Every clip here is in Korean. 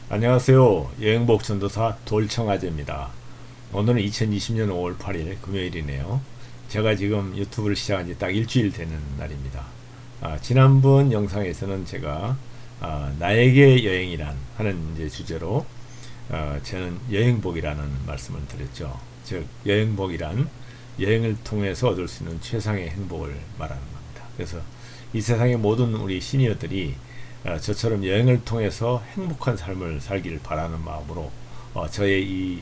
안녕하세요. 여행복 전도사 돌청아제입니다. 오늘은 2020년 5월 8일 금요일이네요. 제가 지금 유튜브를 시작한 지 딱 일주일 되는 날입니다. 지난번 영상에서는 제가 나에게 여행이란 하는 이제 주제로 저는 여행복이라는 말씀을 드렸죠. 즉 여행복이란 여행을 통해서 얻을 수 있는 최상의 행복을 말하는 겁니다. 그래서 이 세상의 모든 우리 시니어들이 저처럼 여행을 통해서 행복한 삶을 살기를 바라는 마음으로 저의 이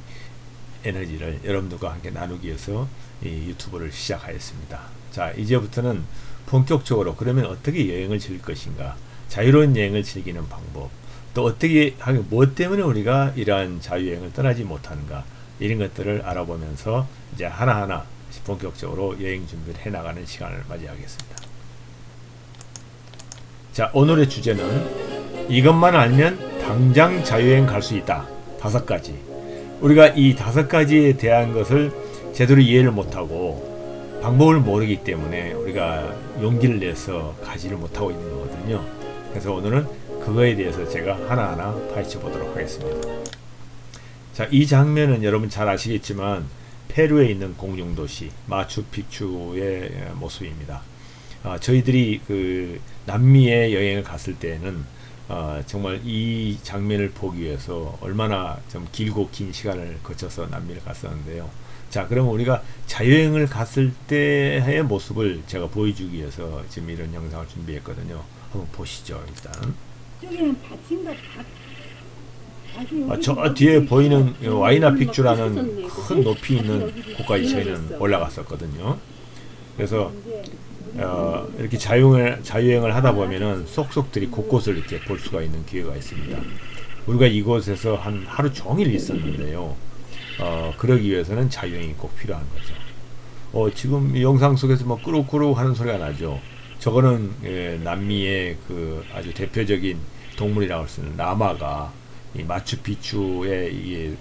에너지를 여러분들과 함께 나누기 위해서 이 유튜브를 시작하였습니다. 자, 이제부터는 본격적으로 그러면 어떻게 여행을 즐길 것인가, 자유로운 여행을 즐기는 방법, 또 어떻게 하면 뭐 때문에 우리가 이러한 자유여행을 떠나지 못하는가, 이런 것들을 알아보면서 이제 하나하나 본격적으로 여행 준비를 해나가는 시간을 맞이하겠습니다. 자, 오늘의 주제는 이것만 알면 당장 자유여행 갈 수 있다. 5가지. 우리가 이 5가지에 대한 것을 제대로 이해를 못하고 방법을 모르기 때문에 우리가 용기를 내서 가지를 못하고 있는 거거든요. 그래서 오늘은 그거에 대해서 제가 하나하나 파헤쳐 보도록 하겠습니다. 자, 이 장면은 여러분 잘 아시겠지만 페루에 있는 공중도시 마추픽추의 모습입니다. 저희들이 그 남미에 여행을 갔을 때는 정말 이 장면을 보기 위해서 얼마나 좀 길고 긴 시간을 거쳐서 남미를 갔었는데요. 자, 그러면 우리가 자유여행을 갔을 때의 모습을 제가 보여주기 위해서 지금 이런 영상을 준비했거든요. 한번 보시죠. 일단 저 뒤에 보이는 와이나 픽추라는 큰 높이 있는 곳까지 저희는 올라갔었거든요. 그래서 이렇게 자유여행을 하다 보면은 쏙쏙들이 곳곳을 이렇게 볼 수가 있는 기회가 있습니다. 우리가 이곳에서 한 하루 종일 있었는데요. 그러기 위해서는 자유여행이 꼭 필요한 거죠. 지금 이 영상 속에서 뭐 꾸룩꾸룩 하는 소리가 나죠. 저거는 남미의 그 아주 대표적인 동물이라고 할 수 있는 라마가 이 마추픽추에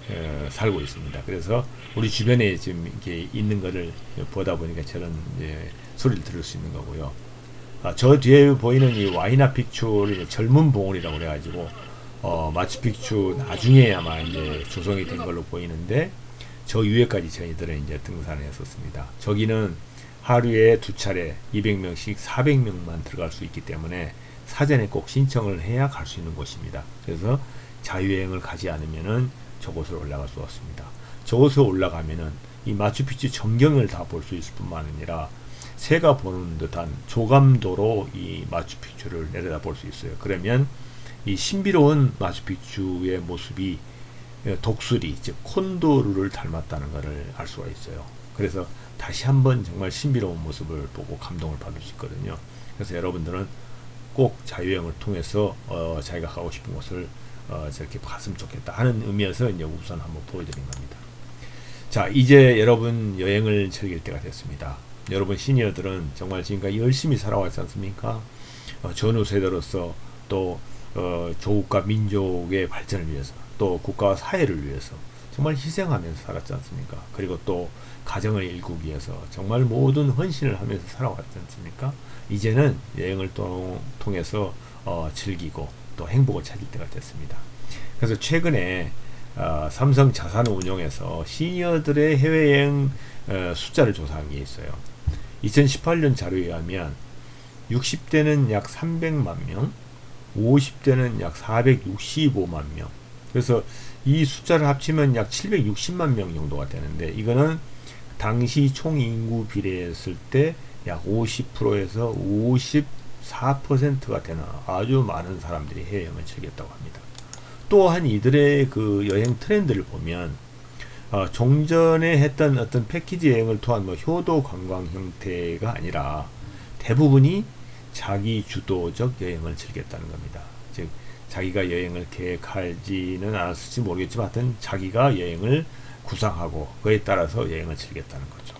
살고 있습니다. 그래서 우리 주변에 지금 이렇게 있는 것을 보다 보니까 저런 소리를 들을 수 있는 거고요. 저 뒤에 보이는 이 와이나 픽추를 젊은 봉우리라고 그래가지고 마추픽추 나중에 아마 이제 조성이 된 걸로 보이는데 저 위에까지 저희들은 이제 등산을 했었습니다. 저기는 하루에 2차례 200명씩 400명만 들어갈 수 있기 때문에 사전에 꼭 신청을 해야 갈 수 있는 곳입니다. 그래서 자유여행을 가지 않으면은 저곳을 올라갈 수 없습니다. 저곳에 올라가면은 이 마추픽추 전경을 다 볼 수 있을 뿐만 아니라 새가 보는 듯한 조감도로 이 마추픽추를 내려다 볼 수 있어요. 그러면 이 신비로운 마추픽추의 모습이 독수리, 즉 콘도르를 닮았다는 것을 알 수가 있어요. 그래서 다시 한번 정말 신비로운 모습을 보고 감동을 받을 수 있거든요. 그래서 여러분들은 꼭 자유여행을 통해서 자기가 가고 싶은 곳을 저렇게 갔으면 좋겠다 하는 의미에서 이제 우선 한번 보여드린 겁니다. 자, 이제 여러분 여행을 즐길 때가 됐습니다. 여러분 시니어들은 정말 지금까지 열심히 살아왔지 않습니까? 전후 세대로서 또 조국과 민족의 발전을 위해서 또 국가와 사회를 위해서 정말 희생하면서 살았지 않습니까? 그리고 또 가정을 일구기 위해서 정말 모든 헌신을 하면서 살아왔지 않습니까? 이제는 여행을 통해서 즐기고 또 행복을 찾을 때가 됐습니다. 그래서 최근에 삼성 자산운용에서 시니어들의 해외여행 숫자를 조사한 게 있어요. 2018년 자료에 의하면 60대는 약 300만 명, 50대는 약 465만 명. 그래서 이 숫자를 합치면 약 760만 명 정도가 되는데 이거는 당시 총 인구 비례했을 때 약 50%에서 54%가 되는 아주 많은 사람들이 해외여행을 즐겼다고 합니다. 또한 이들의 그 여행 트렌드를 보면 종전에 했던 어떤 패키지 여행을 통한 뭐 효도 관광 형태가 아니라 대부분이 자기 주도적 여행을 즐겼다는 겁니다. 즉 자기가 여행을 계획하지는 않았을지 모르겠지만 하여튼 자기가 여행을 구상하고 그에 따라서 여행을 즐겼다는 거죠.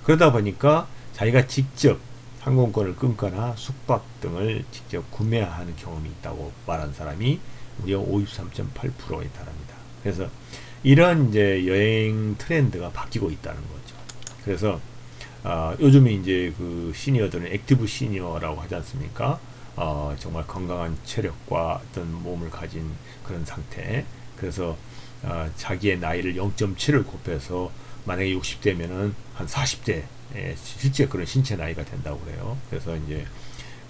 그러다 보니까 자기가 직접 항공권을 끊거나 숙박 등을 직접 구매하는 경험이 있다고 말한 사람이 무려 53.8%에 달합니다. 그래서 이런 이제 여행 트렌드가 바뀌고 있다는 거죠. 그래서 요즘에 이제 그 시니어들은 액티브 시니어라고 하지 않습니까? 정말 건강한 체력과 어떤 몸을 가진 그런 상태. 그래서 자기의 나이를 0.7을 곱해서 만약에 60대면은 한 40대 실제 그런 신체 나이가 된다고 그래요. 그래서 이제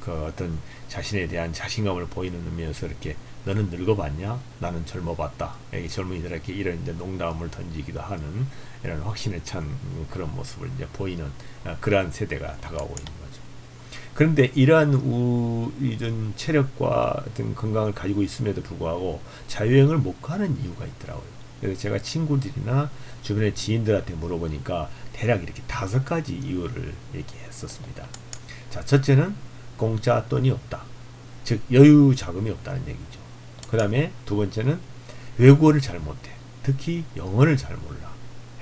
그 어떤 자신에 대한 자신감을 보이는 의미에서 이렇게 너는 늙어봤냐? 나는 젊어봤다. 젊은이들에게 이런 이제 농담을 던지기도 하는 이런 확신에 찬 그런 모습을 이제 보이는 그러한 세대가 다가오고 있는 거죠. 그런데 이러한 이런 체력과 어떤 건강을 가지고 있음에도 불구하고 자유여행을 못 가는 이유가 있더라고요. 그래서 제가 친구들이나 주변의 지인들한테 물어보니까 대략 이렇게 5가지 이유를 얘기했었습니다. 자, 첫째는 공짜 돈이 없다. 즉 여유 자금이 없다는 얘기죠. 그 다음에 두 번째는 외국어를 잘 못해. 특히 영어를 잘 몰라.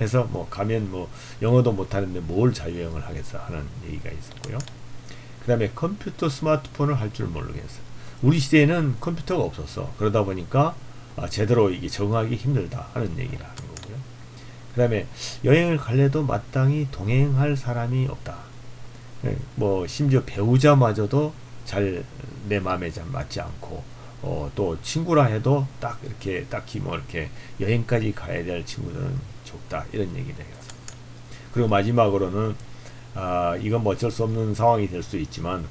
해서 뭐 가면 뭐 영어도 못하는데 뭘 자유여행을 하겠어 하는 얘기가 있었고요. 그 다음에 컴퓨터 스마트폰을 할 줄 모르겠어. 우리 시대에는 컴퓨터가 없었어. 그러다 보니까 제대로 이게 적응하기 힘들다 하는 얘기를 하는 거고요. 그 다음에 여행을 갈래도 마땅히 동행할 사람이 없다. 뭐 심지어 배우자마저도 잘 내 마음에 잘 맞지 않고 또 친구라 해도 딱 이렇게 딱히 뭐 이렇게 여행까지 가야 될 친구들은 적다 이런 얘기를 해요. 그리고 마지막으로는 이건 뭐 어쩔 수 없는 상황이 될 수 있지만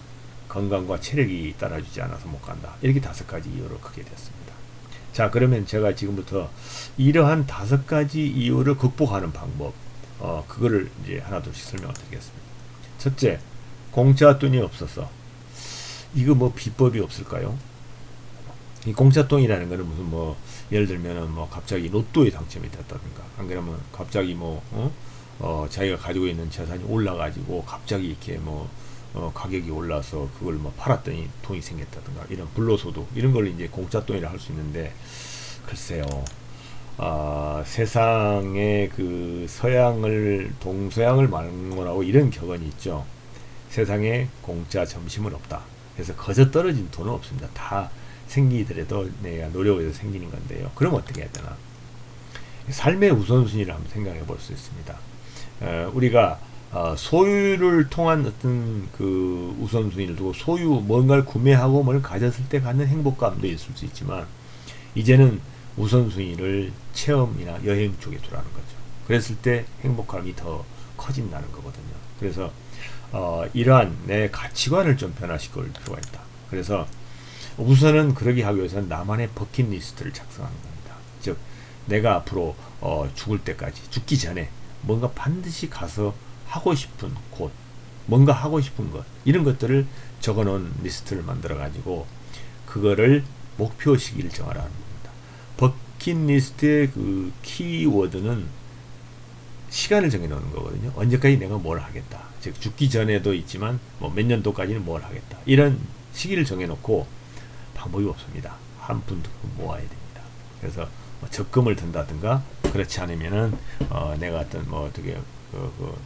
건강과 체력이 따라주지 않아서 못 간다. 이렇게 5가지 이유를 크게 됐습니다. 자, 그러면 제가 지금부터 이러한 5가지 이유를 극복하는 방법 그거를 이제 하나둘씩 설명을 드리겠습니다. 첫째, 공짜 돈이 없어서. 이거 뭐 비법이 없을까요? 이 공짜돈이라는 거는 무슨 뭐 예를 들면은 뭐 갑자기 로또에 당첨이 됐다든가 안 그러면 갑자기 뭐 자기가 가지고 있는 재산이 올라가지고 갑자기 이렇게 뭐 가격이 올라서 그걸 뭐 팔았더니 돈이 생겼다든가 이런 불로소득 이런 걸 이제 공짜돈이라 할 수 있는데 글쎄요. 세상에 그 서양을 동서양을 망언하고 이런 격언이 있죠. 세상에 공짜 점심은 없다. 그래서 거저 떨어진 돈은 없습니다. 다 생기더라도 내가 노력해서 생기는 건데요. 그럼 어떻게 해야 되나? 삶의 우선순위를 한번 생각해 볼 수 있습니다. 우리가 소유를 통한 어떤 그 우선순위를 두고 소유 뭔가를 구매하고 뭘 가졌을 때 갖는 행복감도 있을 수 있지만 이제는 우선순위를 체험이나 여행 쪽에 두라는 거죠. 그랬을 때 행복감이 더 커진다는 거거든요. 그래서 이러한 내 가치관을 좀 변화시킬 필요가 있다. 그래서 우선은 그러기 하기 위해서는 나만의 버킷리스트를 작성하는 겁니다. 즉 내가 앞으로 죽을 때까지 죽기 전에 뭔가 반드시 가서 하고 싶은 곳 뭔가 하고 싶은 것 이런 것들을 적어놓은 리스트를 만들어 가지고 그거를 목표 시기를 정하라는 겁니다. 버킷리스트의 그 키워드는 시간을 정해놓는 거거든요. 언제까지 내가 뭘 하겠다. 즉 죽기 전에도 있지만 뭐 몇 년도까지는 뭘 하겠다. 이런 시기를 정해놓고 방법이 없습니다. 한 푼 두 푼 모아야 됩니다. 그래서 뭐 적금을 든다든가 그렇지 않으면은 내가 어떤 뭐 어떻게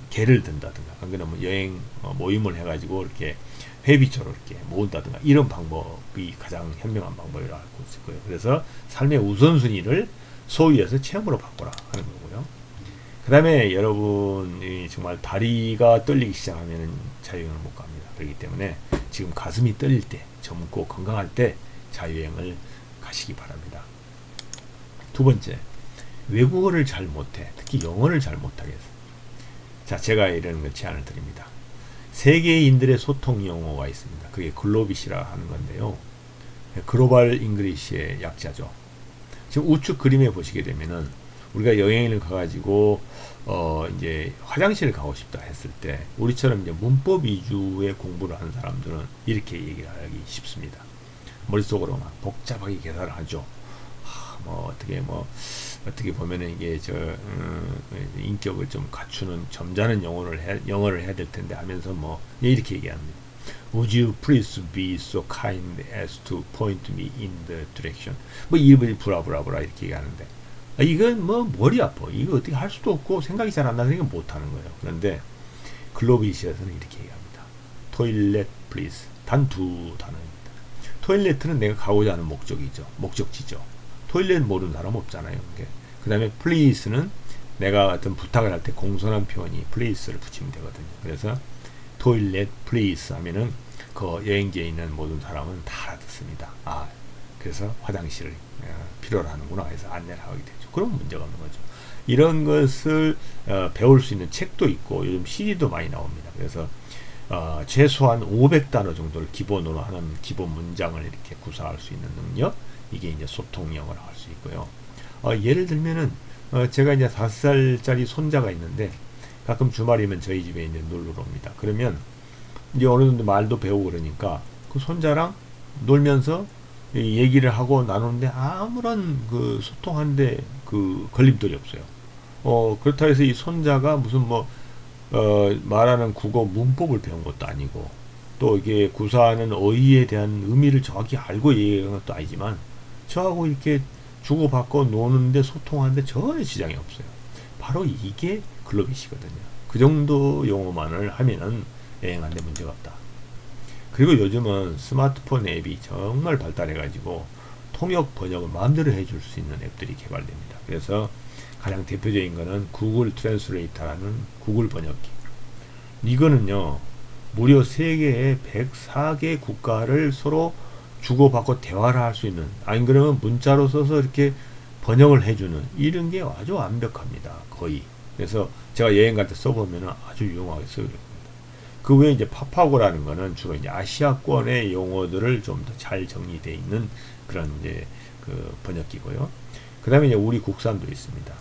개를 든다든가 안 그러면 여행 모임을 해가지고 이렇게 회비처럼 이렇게 모은다든가 이런 방법이 가장 현명한 방법이라고 할 수 있고요. 그래서 삶의 우선순위를 소위에서 체험으로 바꿔라 하는 거고요. 그 다음에 여러분이 정말 다리가 떨리기 시작하면 자유여행을 못 갑니다. 그렇기 때문에 지금 가슴이 떨릴 때 젊고 건강할 때 자유여행을 가시기 바랍니다. 두 번째, 외국어를 잘 못해. 특히 영어를 잘 못하겠어. 자, 제가 이런 걸 제안을 드립니다. 세계인들의 소통 용어가 있습니다. 그게 글로빗이라 하는 건데요. 글로벌 잉글리시의 약자죠. 지금 우측 그림에 보시게 되면은 우리가 여행을 가가지고 이제 화장실을 가고 싶다 했을 때 우리처럼 이제 문법 위주의 공부를 하는 사람들은 이렇게 얘기를 하기 쉽습니다. 머릿속으로 막 복잡하게 계산을 하죠. 뭐 어떻게 보면은 이게 인격을 좀 갖추는 점잖은 영어를 해야 될 텐데 하면서 뭐 이렇게 얘기합니다. Would you please be so kind as to point me in the direction? 뭐 이분이 브라브라브라 이렇게 얘기하는데 이건 뭐 머리 아파. 이거 어떻게 할 수도 없고 생각이 잘 안 나니까 못 하는 거예요. 그런데 글로빗에서는 이렇게 얘기합니다. Toilet please. 단 두 단어입니다. 토일렛은 내가 가고자 하는 목적이죠. 목적지죠. 토일렛 모르는 사람 없잖아요. 그 다음에 please는 내가 어떤 부탁을 할 때 공손한 표현이 please를 붙이면 되거든요. 그래서 toilet please 하면은 그 여행지에 있는 모든 사람은 다 알아듣습니다. 아, 그래서 화장실을 필요로 하는구나 해서 안내를 하게 되죠. 그럼 문제가 없는 거죠. 이런 것을 배울 수 있는 책도 있고 요즘 CD도 많이 나옵니다. 그래서 최소한 500단어 정도를 기본으로 하는 기본 문장을 이렇게 구사할 수 있는 능력, 이게 이제 소통 영어를 할 수 있고요. 예를 들면은 제가 이제 5살짜리 손자가 있는데 가끔 주말이면 저희 집에 이제 놀러 옵니다. 그러면 이제 어느 정도 말도 배우고 그러니까 그 손자랑 놀면서 얘기를 하고 나누는데 아무런 그 소통하는데 그 걸림돌이 없어요. 그렇다 해서 이 손자가 무슨 뭐 말하는 국어 문법을 배운 것도 아니고 또 이게 구사하는 어휘에 대한 의미를 정확히 알고 얘기하는 것도 아니지만 저하고 이렇게 주고받고 노는데 소통하는데 전혀 지장이 없어요. 바로 이게 글로빗이거든요. 그 정도 용어만을 하면은 여행하는데 문제가 없다. 그리고 요즘은 스마트폰 앱이 정말 발달해가지고 통역 번역을 마음대로 해줄 수 있는 앱들이 개발됩니다. 그래서 가장 대표적인 거는 구글 트랜스레이터라는 구글 번역기. 이거는요, 무려 세계의 104개 국가를 서로 주고받고 대화를 할 수 있는, 아니 그러면 문자로 써서 이렇게 번역을 해주는 이런 게 아주 완벽합니다. 거의. 그래서 제가 여행 갈 때 써보면 아주 유용하게 쓰여요. 그 외에 이제 파파고라는 거는 주로 이제 아시아권의 용어들을 좀 더 잘 정리되어 있는 그런 이제 그 번역기고요. 그 다음에 이제 우리 국산도 있습니다.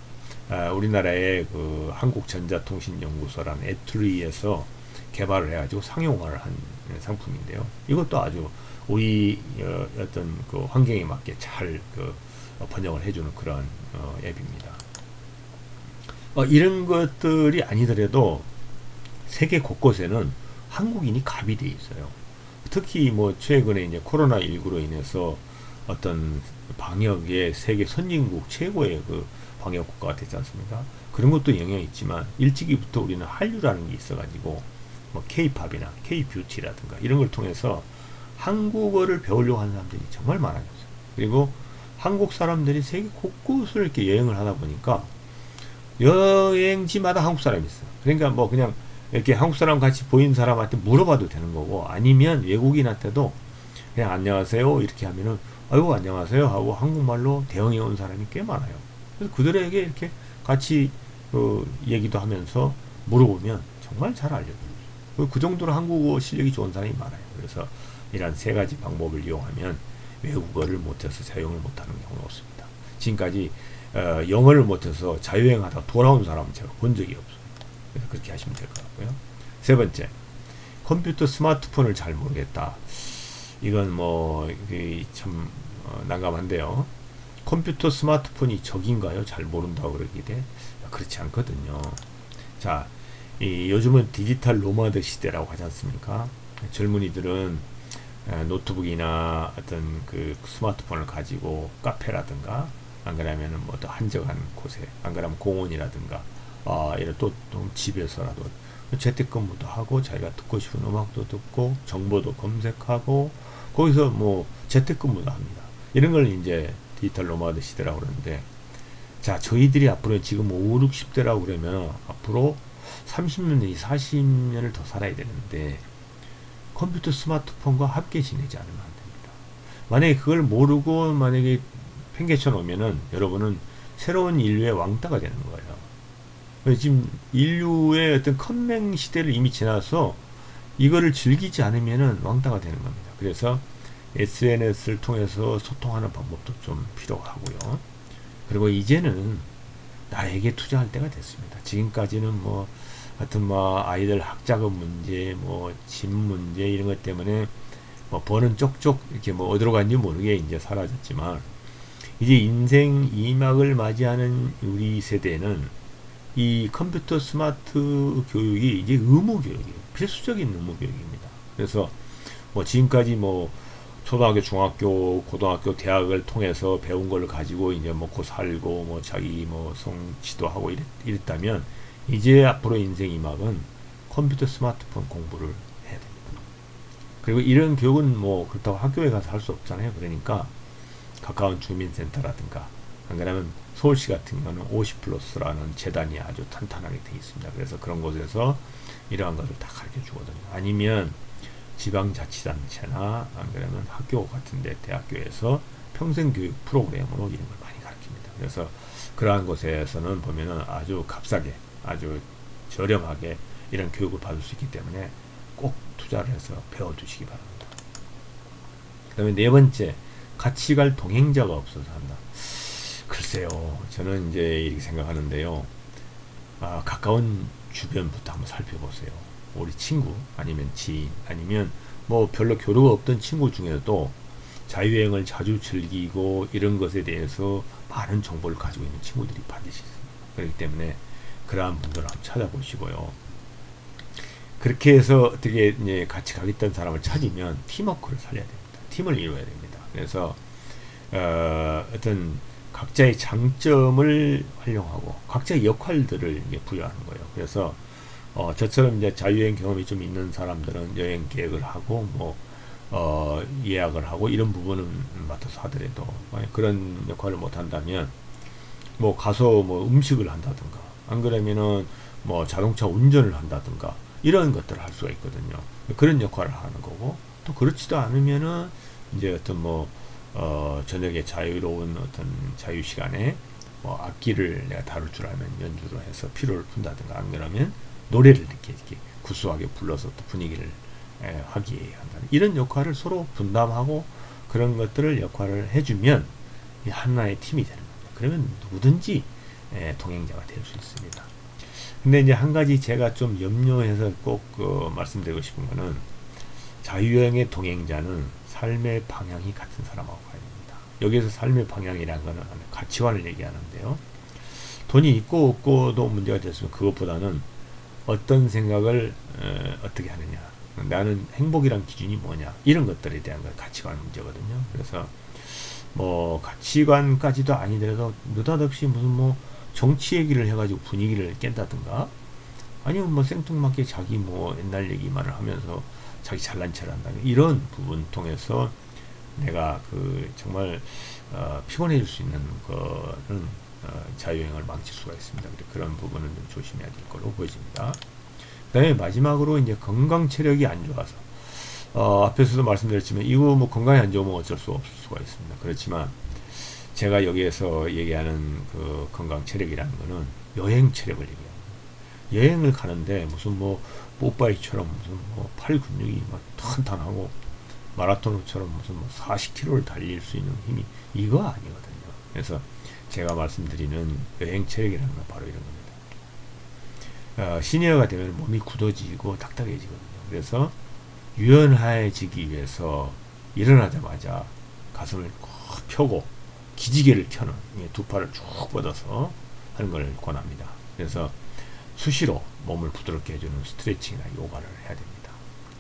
우리나라의 그 한국전자통신연구소라는 에투리에서 개발을 해가지고 상용화를 한 상품인데요. 이것도 아주 우리 어떤 그 환경에 맞게 잘 그 번역을 해주는 그런 앱입니다. 이런 것들이 아니더라도 세계 곳곳에는 한국인이 가비돼 있어요. 특히 뭐 최근에 이제 코로나19로 인해서 어떤 방역의 세계 선진국 최고의 그 방역 국가가 됐지 않습니까? 그런 것도 영향이 있지만 일찍이부터 우리는 한류라는 게 있어가지고 뭐 K-팝이나 K-뷰티라든가 이런 걸 통해서 한국어를 배우려고 하는 사람들이 정말 많아졌어요. 그리고 한국 사람들이 세계 곳곳을 이렇게 여행을 하다 보니까 여행지마다 한국 사람이 있어요. 그러니까 뭐 그냥 이렇게 한국 사람 같이 보이는 사람한테 물어봐도 되는 거고 아니면 외국인한테도 그냥 안녕하세요 이렇게 하면은 아이고 안녕하세요 하고 한국말로 대응해 온 사람이 꽤 많아요. 그래서 그들에게 이렇게 같이 얘기도 하면서 물어보면 정말 잘 알려줘요. 그 정도로 한국어 실력이 좋은 사람이 많아요. 그래서 이런 세 가지 방법을 이용하면 외국어를 못해서 자유여행을 못하는 경우는 없습니다. 지금까지 영어를 못해서 자유여행하다가 돌아온 사람은 제가 본 적이 없어요. 그래서 그렇게 하시면 될 것 같고요. 세 번째, 컴퓨터 스마트폰을 잘 모르겠다. 이건 뭐 참 난감한데요. 컴퓨터 스마트폰이 적인가요? 잘 모른다고 그러게 돼? 그렇지 않거든요. 자, 요즘은 디지털 노마드 시대라고 하지 않습니까? 젊은이들은 노트북이나 어떤 그 스마트폰을 가지고 카페라든가 안 그러면은 뭐 또 한적한 곳에 안 그러면 공원이라든가 이런 또 집에서라도 재택근무도 하고 자기가 듣고 싶은 음악도 듣고 정보도 검색하고 거기서 뭐 재택근무도 합니다. 이런 걸 이제 디지털 노마드 시대라고 그러는데 자 저희들이 앞으로 지금 5, 60대라고 그러면 앞으로 30년 내지 40년을 더 살아야 되는데 컴퓨터 스마트폰과 함께 지내지 않으면 안 됩니다. 만약에 그걸 모르고 만약에 팽개쳐 놓으면은 여러분은 새로운 인류의 왕따가 되는 거예요. 지금 인류의 어떤 컴맹 시대를 이미 지나서 이거를 즐기지 않으면은 왕따가 되는 겁니다. 그래서 SNS를 통해서 소통하는 방법도 좀 필요하고요. 그리고 이제는 나에게 투자할 때가 됐습니다. 지금까지는 뭐 하여튼 뭐 아이들 학자금 문제, 뭐 집 문제 이런 것 때문에 뭐 버는 쪽쪽 이렇게 뭐 어디로 간지 모르게 이제 사라졌지만 이제 인생 2막을 맞이하는 우리 세대는 이 컴퓨터 스마트 교육이 이제 의무 교육이에요. 필수적인 의무 교육입니다. 그래서 뭐 지금까지 뭐 초등학교, 중학교, 고등학교, 대학을 통해서 배운 걸 가지고 이제 먹고 살고 뭐 자기 뭐 성취도 하고 이랬다면 이제 앞으로 인생 2막은 컴퓨터 스마트폰 공부를 해야 됩니다. 그리고 이런 교육은 뭐 그렇다고 학교에 가서 할 수 없잖아요. 그러니까 가까운 주민센터라든가 안 그러면 서울시 같은 경우는 50플러스라는 재단이 아주 탄탄하게 되어 있습니다. 그래서 그런 곳에서 이러한 것을 다 가르쳐 주거든요. 아니면 지방자치단체나 안 그러면 학교 같은데 대학교에서 평생교육 프로그램으로 이런 걸 많이 가르칩니다. 그래서 그러한 곳에서는 보면은 아주 값싸게, 아주 저렴하게 이런 교육을 받을 수 있기 때문에 꼭 투자를 해서 배워두시기 바랍니다. 그 다음에 네 번째, 같이 갈 동행자가 없어서 한다. 글쎄요, 저는 이제 이렇게 생각하는데요. 가까운 주변부터 한번 살펴보세요. 우리 친구, 아니면 지인, 아니면 뭐 별로 교류가 없던 친구 중에도 자유여행을 자주 즐기고 이런 것에 대해서 많은 정보를 가지고 있는 친구들이 반드시 있습니다. 그렇기 때문에 그러한 분들을 한번 찾아보시고요. 그렇게 해서 어떻게 이제 같이 가겠다는 사람을 찾으면 팀워크를 살려야 됩니다. 팀을 이루어야 됩니다. 그래서 어떤 각자의 장점을 활용하고 각자의 역할들을 이제 부여하는 거예요. 그래서 저처럼 이제 자유여행 경험이 좀 있는 사람들은 여행 계획을 하고 예약을 하고 이런 부분은 맡아서 하더라도 그런 역할을 못 한다면 뭐 가서 뭐 음식을 한다든가 안 그러면은 뭐 자동차 운전을 한다든가 이런 것들을 할 수가 있거든요. 그런 역할을 하는 거고, 또 그렇지도 않으면은 이제 어떤 저녁에 자유로운 어떤 자유 시간에 뭐 악기를 내가 다룰 줄 알면 연주를 해서 피로를 푼다든가 안 그러면 노래를 이렇게 구수하게 불러서 또 분위기를 화기애애한다는 이런 역할을 서로 분담하고 그런 것들을 역할을 해주면 하나의 팀이 되는 겁니다. 그러면 누구든지 동행자가 될 수 있습니다. 근데 이제 한 가지 제가 좀 염려해서 꼭 말씀드리고 싶은 거는 자유여행의 동행자는 삶의 방향이 같은 사람하고 가야 됩니다. 여기에서 삶의 방향이라는 것은 가치관을 얘기하는데요. 돈이 있고 없고도 문제가 됐으면 그것보다는 어떤 생각을 어떻게 하느냐, 나는 행복이란 기준이 뭐냐, 이런 것들에 대한 가치관 문제거든요. 그래서 뭐 가치관까지도 아니더라도 느닷없이 무슨 정치 얘기를 해가지고 분위기를 깬다든가 아니면 뭐 생뚱맞게 자기 옛날 얘기만을 하면서 자기 잘난 체를 한다, 이런 부분 통해서 내가 정말 피곤해질 수 있는 거는 자유여행을 망칠 수가 있습니다. 그런 부분은 좀 조심해야 될 걸로 보여집니다. 그 다음에 마지막으로 이제 건강 체력이 안 좋아서 앞에서도 말씀드렸지만 이거 건강이 안 좋으면 어쩔 수 없을 수가 있습니다. 그렇지만 제가 여기에서 얘기하는 그 건강 체력이라는 거는 여행 체력을 얘기합니다. 여행을 가는데 무슨 뽀빠이처럼 무슨 팔 근육이 막 탄탄하고 마라토너처럼 무슨 40km를 달릴 수 있는 힘이 이거 아니거든요. 그래서 제가 말씀드리는 여행 체력이라는 건 바로 이런 겁니다. 시니어가 되면 몸이 굳어지고 딱딱해지거든요. 그래서 유연해지기 위해서 일어나자마자 가슴을 꼭 펴고 기지개를 켜는 두 팔을 쭉 뻗어서 하는 걸 권합니다. 그래서 수시로 몸을 부드럽게 해주는 스트레칭이나 요가를 해야 됩니다.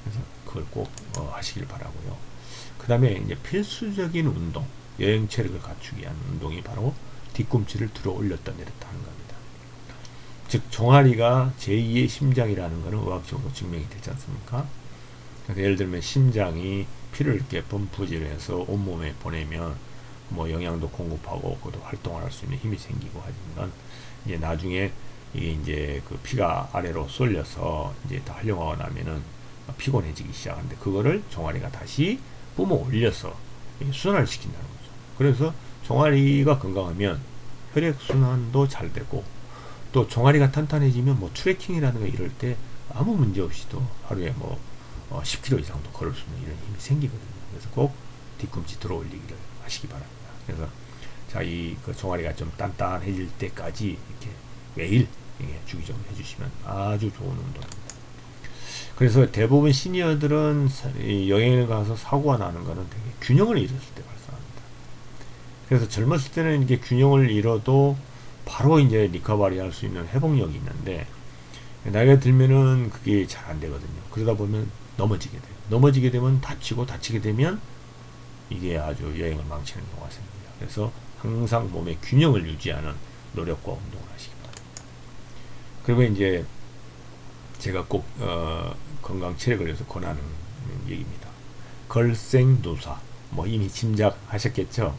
그래서 그걸 꼭 하시길 바라고요. 그 다음에 이제 필수적인 운동, 여행 체력을 갖추기 위한 운동이 바로 뒤꿈치를 들어 올렸다 내렸다 하는 겁니다. 즉 종아리가 제2의 심장이라는 것은 의학적으로 증명이 되지 않습니까? 그러니까 예를 들면 심장이 피를 이렇게 펌프질을 해서 온몸에 보내면 영양도 공급하고 그것도 활동을 할 수 있는 힘이 생기고 하지만 이제 나중에 이게 이제 그 피가 아래로 쏠려서 이제 다 활용하고 나면은 피곤해지기 시작하는데 그거를 종아리가 다시 뿜어 올려서 순환을 시킨다는 거죠. 그래서 종아리가 건강하면 혈액 순환도 잘 되고 또 종아리가 탄탄해지면 트레킹이라든가 이럴 때 아무 문제 없이도 하루에 10km 이상도 걸을 수 있는 이런 힘이 생기거든요. 그래서 꼭 뒤꿈치 들어 올리기를 하시기 바랍니다. 그래서 그 종아리가 좀 단단해질 때까지 이렇게 매일 주기적으로 해주시면 아주 좋은 운동입니다. 그래서 대부분 시니어들은 여행을 가서 사고가 나는 거는 되게 균형을 잃었을 때 발생합니다. 그래서 젊었을 때는 이게 균형을 잃어도 바로 이제 리커버리 할 수 있는 회복력이 있는데 나이가 들면은 그게 잘 안 되거든요. 그러다 보면 넘어지게 돼요. 넘어지게 되면 다치게 되면 이게 아주 여행을 망치는 경우가 생깁니다. 그래서 항상 몸의 균형을 유지하는 노력과 운동을 하시기 바랍니다. 그리고 이제 제가 꼭 건강 체력을 위해서 권하는 얘기입니다. 걸생누사, 이미 짐작하셨겠죠?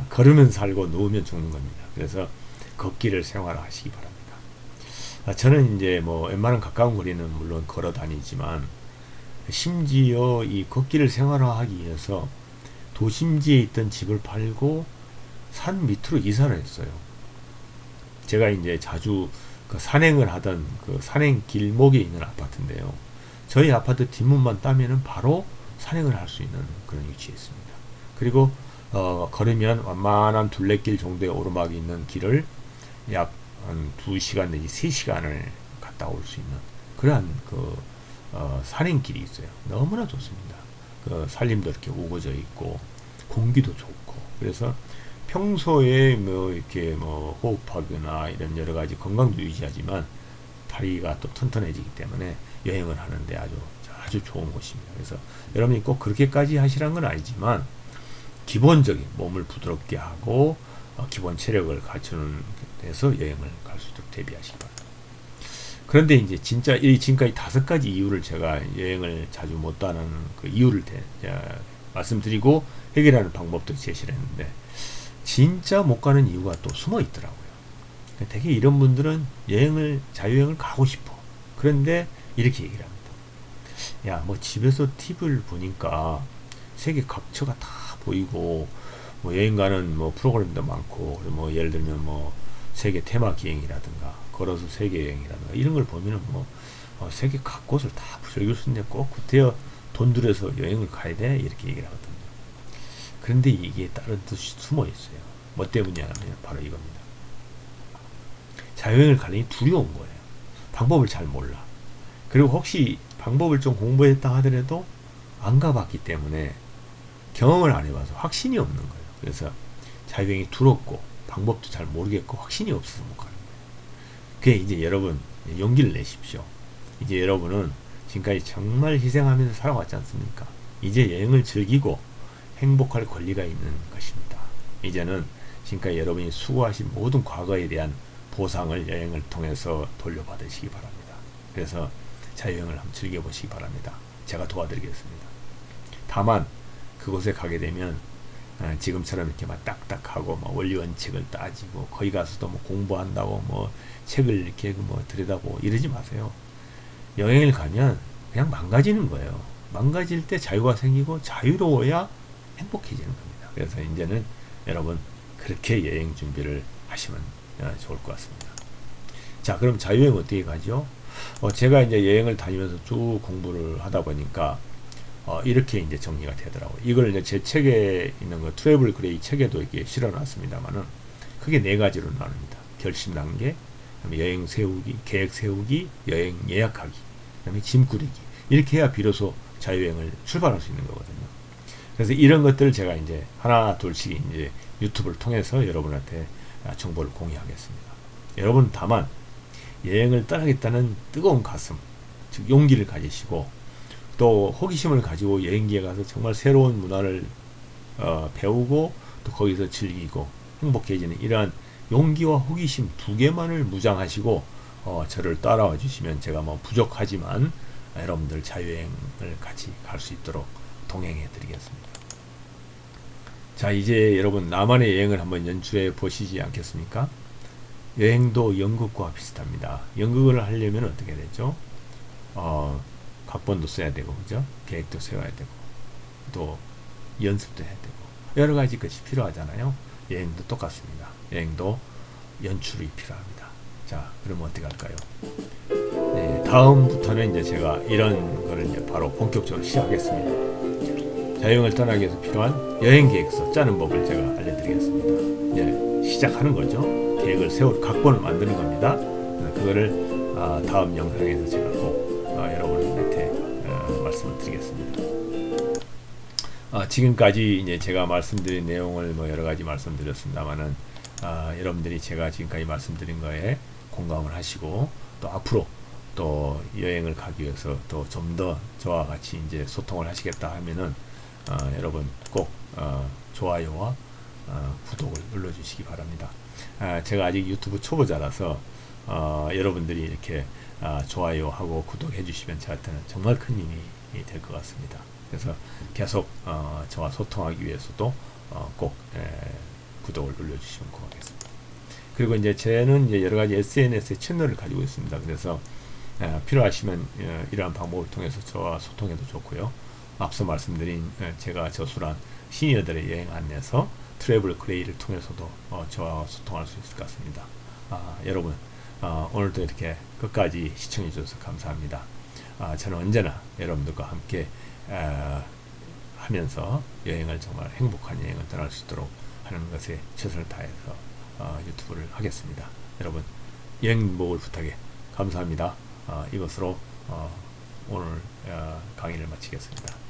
걸으면 살고 누우면 죽는 겁니다. 그래서 걷기를 생활화하시기 바랍니다. 저는 이제 웬만한 가까운 거리는 물론 걸어 다니지만 심지어 이 걷기를 생활화하기 위해서 도심지에 있던 집을 팔고 산 밑으로 이사를 했어요. 제가 이제 자주 그 산행을 하던 그 산행 길목에 있는 아파트인데요. 저희 아파트 뒷문만 따면은 바로 산행을 할 수 있는 그런 위치에 있습니다. 그리고 걸으면 완만한 둘레길 정도의 오르막이 있는 길을 약 한 2시간 내지 3시간을 갔다 올 수 있는 그러한 그 산행길이 있어요. 너무나 좋습니다. 그 산림도 이렇게 우거져 있고 공기도 좋고 그래서 평소에 뭐 이렇게 뭐 호흡하거나 이런 여러 가지 건강도 유지하지만 다리가 또 튼튼해지기 때문에 여행을 하는데 아주 좋은 곳입니다. 그래서 여러분이 꼭 그렇게까지 하시라는 건 아니지만 기본적인 몸을 부드럽게 하고 기본 체력을 갖추는 데서 여행을 갈 수 있도록 대비하시기 바랍니다. 그런데 이제 진짜 이 지금까지 5가지 이유를 제가 여행을 자주 못 가는 그 이유를 말씀드리고 해결하는 방법도 제시를 했는데 진짜 못 가는 이유가 또 숨어 있더라고요. 되게 이런 분들은 자유여행을 가고 싶어. 그런데 이렇게 얘기를 합니다. 야, 뭐 집에서 팁을 보니까 세계 각처가 다 보이고 뭐 여행 가는 뭐 프로그램도 많고 뭐 예를 들면 뭐 세계 테마 기행이라든가 걸어서 세계 여행이라든가 이런 걸 보면은 뭐 세계 각곳을 다 즐길 수 있는데 꼭 그때야 돈 들여서 여행을 가야 돼 이렇게 얘기를 하거든요. 그런데 이게 다른 뜻이 숨어 있어요. 뭐 때문이냐면 바로 이겁니다. 자유여행을 가려니 두려운 거예요. 방법을 잘 몰라. 그리고 혹시 방법을 좀 공부했다 하더라도 안 가봤기 때문에 경험을 안 해봐서 확신이 없는 거예요. 그래서 자유여행이 두렵고 방법도 잘 모르겠고 확신이 없어서 못 가는 거예요. 그게 이제 여러분 용기를 내십시오. 이제 여러분은 지금까지 정말 희생하면서 살아왔지 않습니까? 이제 여행을 즐기고 행복할 권리가 있는 것입니다. 이제는 지금까지 여러분이 수고하신 모든 과거에 대한 보상을 여행을 통해서 돌려받으시기 바랍니다. 그래서 자유여행을 한번 즐겨보시기 바랍니다. 제가 도와드리겠습니다. 다만 그곳에 가게 되면 지금처럼 이렇게 막 딱딱하고 막 원리원칙을 따지고 거기 가서도 뭐 공부한다고 뭐 책을 이렇게 뭐 들여다보고 이러지 마세요. 여행을 가면 그냥 망가지는 거예요. 망가질 때 자유가 생기고 자유로워야 행복해지는 겁니다. 그래서 이제는 여러분 그렇게 여행 준비를 하시면 좋을 것 같습니다. 자, 그럼 자유여행 어떻게 가죠? 제가 이제 여행을 다니면서 쭉 공부를 하다 보니까 이렇게 이제 정리가 되더라고요. 이걸 이제 제 책에 있는 거 트래블 그레이 책에도 이렇게 실어놨습니다만은 크게 4가지로 나눕니다. 결심 단계, 그다음에 여행 세우기, 계획 세우기, 여행 예약하기, 그다음에 짐 꾸리기. 이렇게 해야 비로소 자유여행을 출발할 수 있는 거거든요. 그래서 이런 것들을 제가 이제 하나 둘씩 이제 유튜브를 통해서 여러분한테 정보를 공유하겠습니다. 여러분 다만 여행을 떠나겠다는 뜨거운 가슴, 즉 용기를 가지시고 또 호기심을 가지고 여행지에 가서 정말 새로운 문화를 배우고 또 거기서 즐기고 행복해지는 이러한 용기와 호기심 2개만을 무장하시고 저를 따라와 주시면 제가 뭐 부족하지만 여러분들 자유여행을 같이 갈 수 있도록 동행해 드리겠습니다. 자, 이제 여러분 나만의 여행을 한번 연출해 보시지 않겠습니까? 여행도 연극과 비슷합니다. 연극을 하려면 어떻게 되죠? 각본도 써야 되고, 그죠? 계획도 세워야 되고, 또 연습도 해야 되고, 여러 가지 것이 필요하잖아요. 여행도 똑같습니다. 여행도 연출이 필요합니다. 자, 그러면 어떻게 할까요? 네, 다음부터는 이제 제가 이런 거를 이제 바로 본격적으로 시작하겠습니다. 자유여행을 떠나기 위해서 필요한 여행 계획서 짜는 법을 제가 알려드리겠습니다. 이제 시작하는 거죠. 계획을 각본을 만드는 겁니다. 그거를 다음 영상에서 제가 꼭 여러분한테 말씀을 드리겠습니다. 지금까지 이제 제가 말씀드린 내용을 뭐 여러 가지 말씀드렸습니다만은 여러분들이 제가 지금까지 말씀드린 거에 공감을 하시고 또 앞으로 또 여행을 가기 위해서 또 좀 더 저와 같이 이제 소통을 하시겠다 하면은 여러분 꼭 좋아요와 구독을 눌러주시기 바랍니다. 제가 아직 유튜브 초보자라서 여러분들이 이렇게 좋아요하고 구독해 주시면 저한테는 정말 큰 힘이 될 것 같습니다. 그래서 계속 저와 소통하기 위해서도 꼭 구독을 눌러주시면 고맙겠습니다. 그리고 이제 저는 이제 여러 가지 SNS 채널을 가지고 있습니다. 그래서 필요하시면 이러한 방법을 통해서 저와 소통해도 좋고요. 앞서 말씀드린 제가 저술한 시니어들의 여행 안내서 트래블 그레이를 통해서도 저와 소통할 수 있을 것 같습니다. 여러분 오늘도 이렇게 끝까지 시청해 주셔서 감사합니다. 저는 언제나 여러분들과 함께 하면서 여행을 정말 행복한 여행을 떠날 수 있도록 하는 것에 최선을 다해서 유튜브를 하겠습니다. 여러분 여행 행복을 부탁해 감사합니다. 이것으로 오늘 강의를 마치겠습니다.